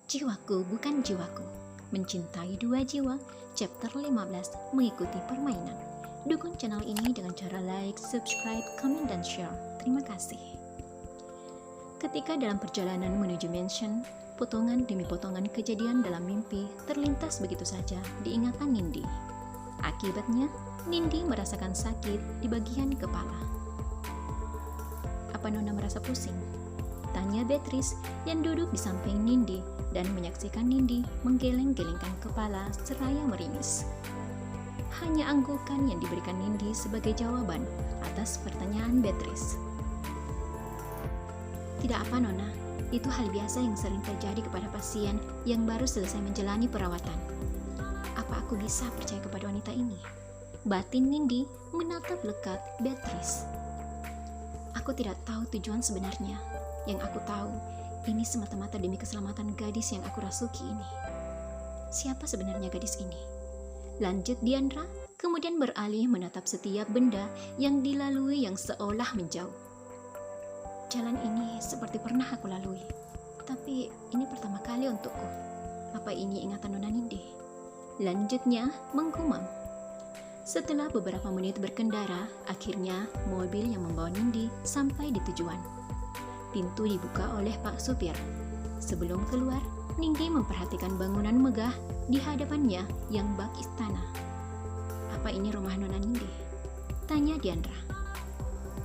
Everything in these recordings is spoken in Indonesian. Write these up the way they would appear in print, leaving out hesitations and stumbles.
Jiwaku bukan jiwaku. Mencintai dua jiwa, chapter 15, mengikuti permainan. Dukung channel ini dengan cara like, subscribe, komen, dan share. Terima kasih. Ketika dalam perjalanan menuju mansion, potongan demi potongan kejadian dalam mimpi terlintas begitu saja di ingatan Nindi. Akibatnya, Nindi merasakan sakit di bagian kepala. Apa Nona merasa pusing? Tanya Beatrice yang duduk di samping Nindi dan menyaksikan Nindi menggeleng-gelengkan kepala seraya meringis. Hanya anggukan yang diberikan Nindi sebagai jawaban atas pertanyaan Beatrice. Tidak apa Nona, itu hal biasa yang sering terjadi kepada pasien yang baru selesai menjalani perawatan. Apa aku bisa percaya kepada wanita ini? Batin Nindi menatap lekat Beatrice. Aku tidak tahu tujuan sebenarnya. Yang aku tahu, ini semata-mata demi keselamatan gadis yang aku rasuki ini. Siapa sebenarnya gadis ini? Lanjut Diandra, kemudian beralih menatap setiap benda yang dilalui yang seolah menjauh. Jalan ini seperti pernah aku lalui, tapi ini pertama kali untukku. Apa ini ingatan Nona Nindi? Lanjutnya menggumam. Setelah beberapa menit berkendara, akhirnya mobil yang membawa Nindi sampai di tujuan. Pintu dibuka oleh Pak Supir. Sebelum keluar, Nindi memperhatikan bangunan megah di hadapannya yang bak istana. Apa ini rumah Nona Nindi? Tanya Diandra.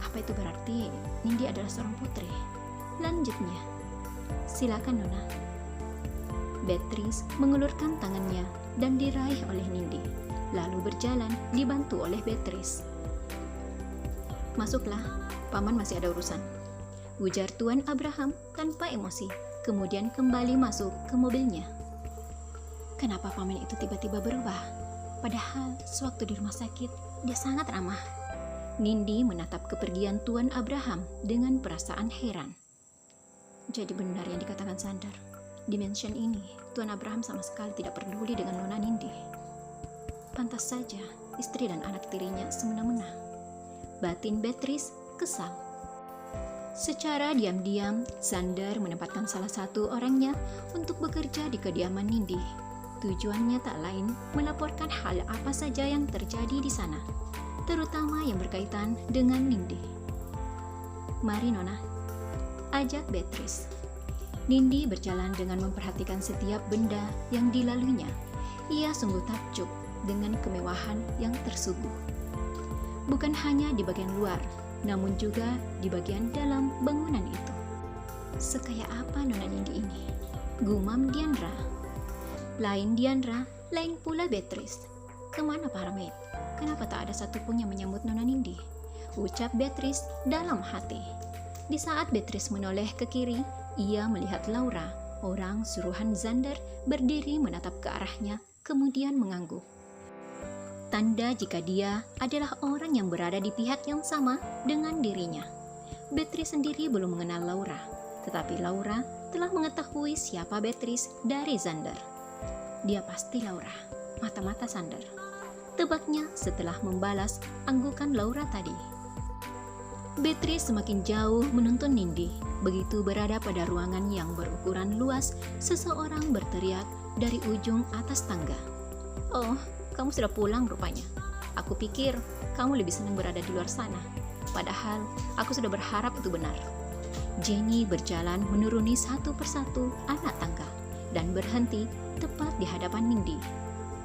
Apa itu berarti Nindi adalah seorang putri? Lanjutnya, silakan Nona. Beatrice mengulurkan tangannya dan diraih oleh Nindi, lalu berjalan dibantu oleh Beatrice. Masuklah, paman masih ada urusan, ujar Tuan Abraham tanpa emosi, kemudian kembali masuk ke mobilnya. Kenapa paman itu tiba-tiba berubah? Padahal sewaktu di rumah sakit, dia sangat ramah. Nindi menatap kepergian Tuan Abraham dengan perasaan heran. Jadi benar yang dikatakan Sander. Di mansion ini, Tuan Abraham sama sekali tidak peduli dengan Nona Nindi. Pantas saja, istri dan anak tirinya semena-mena. Batin Beatrice kesal. Secara diam-diam, Sander menempatkan salah satu orangnya untuk bekerja di kediaman Nindi. Tujuannya tak lain melaporkan hal apa saja yang terjadi di sana, terutama yang berkaitan dengan Nindi. Mari Nona, ajak Beatrice. Nindi berjalan dengan memperhatikan setiap benda yang dilaluinya. Ia sungguh takjub dengan kemewahan yang tersuguh. Bukan hanya di bagian luar, namun juga di bagian dalam bangunan itu. Sekaya apa Nona Nindi ini? Gumam Diandra. Lain Diandra, lain pula Beatrice. Kemana para maid? Kenapa tak ada satupun yang menyambut Nona Nindi? Ucap Beatrice dalam hati. Di saat Beatrice menoleh ke kiri, ia melihat Laura, orang suruhan Sander, berdiri menatap ke arahnya, kemudian mengangguk. Tanda jika dia adalah orang yang berada di pihak yang sama dengan dirinya. Beatrice sendiri belum mengenal Laura, tetapi Laura telah mengetahui siapa Beatrice dari Sander. Dia pasti Laura, mata-mata Sander. Tebaknya setelah membalas anggukan Laura tadi. Beatrice semakin jauh menuntun Nindi. Begitu berada pada ruangan yang berukuran luas, seseorang berteriak dari ujung atas tangga. Oh, kamu sudah pulang rupanya. Aku pikir kamu lebih senang berada di luar sana. Padahal aku sudah berharap itu benar. Jenny berjalan menuruni satu persatu anak tangga dan berhenti tepat di hadapan Nindi.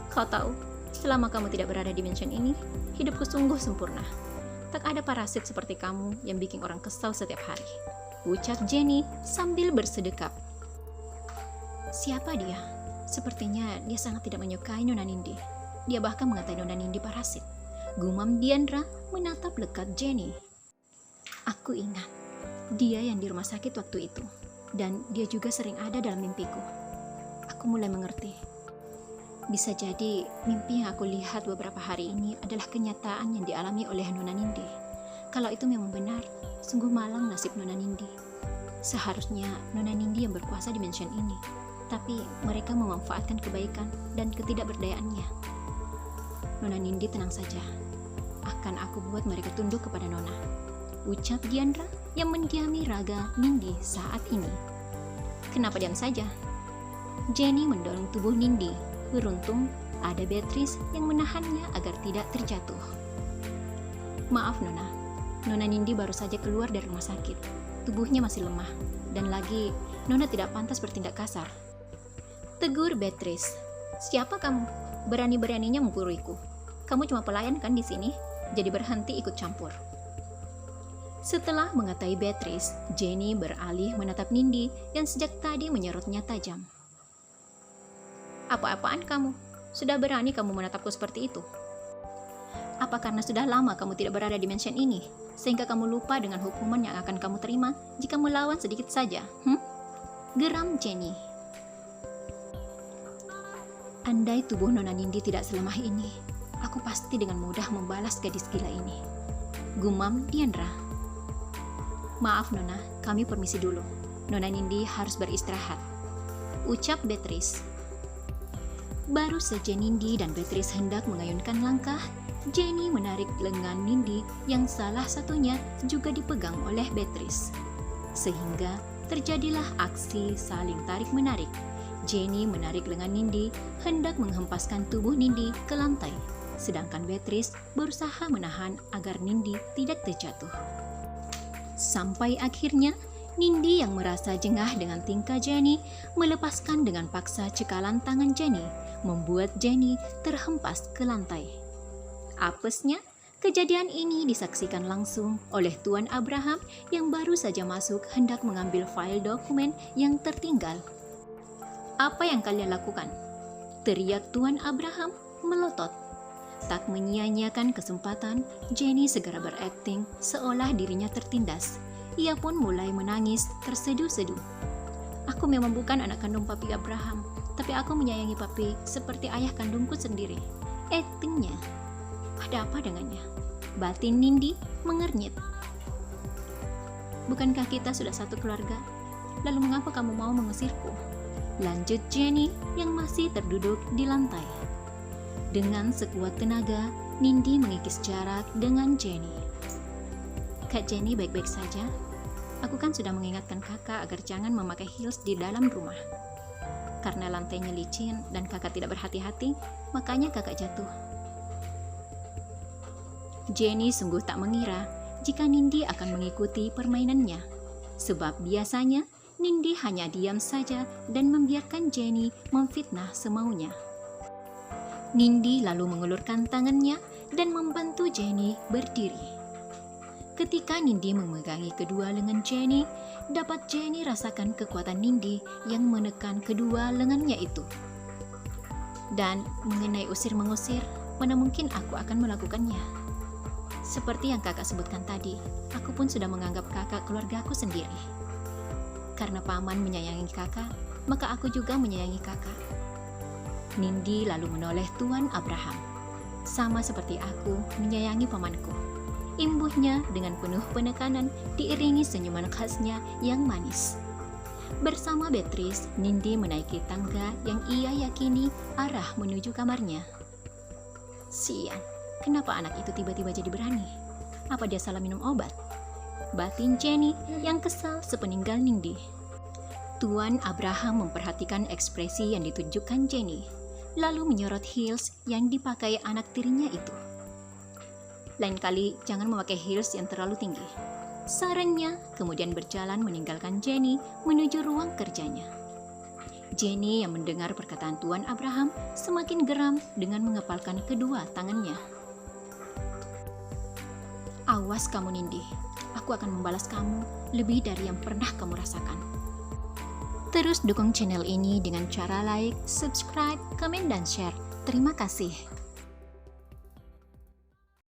Kau tahu, selama kamu tidak berada di mansion ini, hidupku sungguh sempurna. Tak ada parasit seperti kamu yang bikin orang kesal setiap hari, ucap Jenny sambil bersedekap. Siapa dia? Sepertinya dia sangat tidak menyukai Nona Nindi. Dia bahkan mengatai Nona Nindi parasit. Gumam Diandra menatap lekat Jenny. Aku ingat, dia yang di rumah sakit waktu itu. Dan dia juga sering ada dalam mimpiku. Aku mulai mengerti. Bisa jadi mimpi yang aku lihat beberapa hari ini adalah kenyataan yang dialami oleh Nona Nindi. Kalau itu memang benar, sungguh malang nasib Nona Nindi. Seharusnya Nona Nindi yang berkuasa di mansion ini. Tapi mereka memanfaatkan kebaikan dan ketidakberdayaannya. Nona Nindi tenang saja. Akan aku buat mereka tunduk kepada Nona, ucap Diandra yang mendiami raga Nindi saat ini. Kenapa diam saja? Jenny mendorong tubuh Nindi. Beruntung ada Beatrice yang menahannya agar tidak terjatuh. Maaf Nona, Nona Nindi baru saja keluar dari rumah sakit. Tubuhnya masih lemah, dan lagi Nona tidak pantas bertindak kasar. Tegur Beatrice. Siapa kamu? Berani-beraninya mengguruiku. Kamu cuma pelayan kan di sini? Jadi berhenti ikut campur. Setelah mengatai Beatrice, Jenny beralih menatap Nindi yang sejak tadi menyerutnya tajam. Apa-apaan kamu? Sudah berani kamu menatapku seperti itu? Apa karena sudah lama kamu tidak berada di mansion ini, sehingga kamu lupa dengan hukuman yang akan kamu terima jika melawan sedikit saja? Geram Jenny. Andai tubuh Nona Nindi tidak selemah ini, aku pasti dengan mudah membalas gadis gila ini. Gumam Diandra. Maaf Nona, kami permisi dulu. Nona Nindi harus beristirahat, ucap Beatrice. Baru saja Nindi dan Beatrice hendak mengayunkan langkah, Jenny menarik lengan Nindi yang salah satunya juga dipegang oleh Beatrice. Sehingga terjadilah aksi saling tarik-menarik. Jenny menarik lengan Nindi, hendak menghempaskan tubuh Nindi ke lantai, sedangkan Beatrice berusaha menahan agar Nindi tidak terjatuh. Sampai akhirnya, Nindi yang merasa jengah dengan tingkah Jenny melepaskan dengan paksa cekalan tangan Jenny, membuat Jenny terhempas ke lantai. Apesnya, kejadian ini disaksikan langsung oleh Tuan Abraham yang baru saja masuk hendak mengambil file dokumen yang tertinggal. Apa yang kalian lakukan? Teriak Tuan Abraham melotot. Tak menyia-nyiakan kesempatan, Jenny segera berakting seolah dirinya tertindas. Ia pun mulai menangis terseduh-seduh. Aku memang bukan anak kandung Papi Abraham, tapi aku menyayangi Papi seperti ayah kandungku sendiri. Aktingnya. Ada apa dengannya? Batin Nindi mengernyit. Bukankah kita sudah satu keluarga? Lalu mengapa kamu mau mengusirku? Lanjut Jenny yang masih terduduk di lantai. Dengan sekuat tenaga, Nindi mengikis jarak dengan Jenny. Kak Jenny baik-baik saja? Aku kan sudah mengingatkan kakak agar jangan memakai heels di dalam rumah. Karena lantainya licin dan kakak tidak berhati-hati, makanya kakak jatuh. Jenny sungguh tak mengira jika Nindi akan mengikuti permainannya. Sebab biasanya Nindi hanya diam saja dan membiarkan Jenny memfitnah semaunya. Nindi lalu mengulurkan tangannya dan membantu Jenny berdiri. Ketika Nindi memegangi kedua lengan Jenny, dapat Jenny rasakan kekuatan Nindi yang menekan kedua lengannya itu. Dan mengenai usir-mengusir, mana mungkin aku akan melakukannya. Seperti yang kakak sebutkan tadi, aku pun sudah menganggap kakak keluargaku sendiri. Karena paman menyayangi kakak, maka aku juga menyayangi kakak. Nindi lalu menoleh Tuan Abraham. Sama seperti aku menyayangi pamanku. Imbuhnya dengan penuh penekanan diiringi senyuman khasnya yang manis. Bersama Beatrice, Nindi menaiki tangga yang ia yakini arah menuju kamarnya. Sian, kenapa anak itu tiba-tiba jadi berani? Apa dia salah minum obat? Batin Jenny yang kesal sepeninggal Nindi. Tuan Abraham memperhatikan ekspresi yang ditunjukkan Jenny, lalu menyorot heels yang dipakai anak tirinya itu. Lain kali jangan memakai heels yang terlalu tinggi, sarannya, kemudian berjalan meninggalkan Jenny menuju ruang kerjanya. Jenny yang mendengar perkataan Tuan Abraham semakin geram dengan mengepalkan kedua tangannya. Awas kamu Nindi, aku akan membalas kamu lebih dari yang pernah kamu rasakan. Terus dukung channel ini dengan cara like, subscribe, komen, dan share. Terima kasih.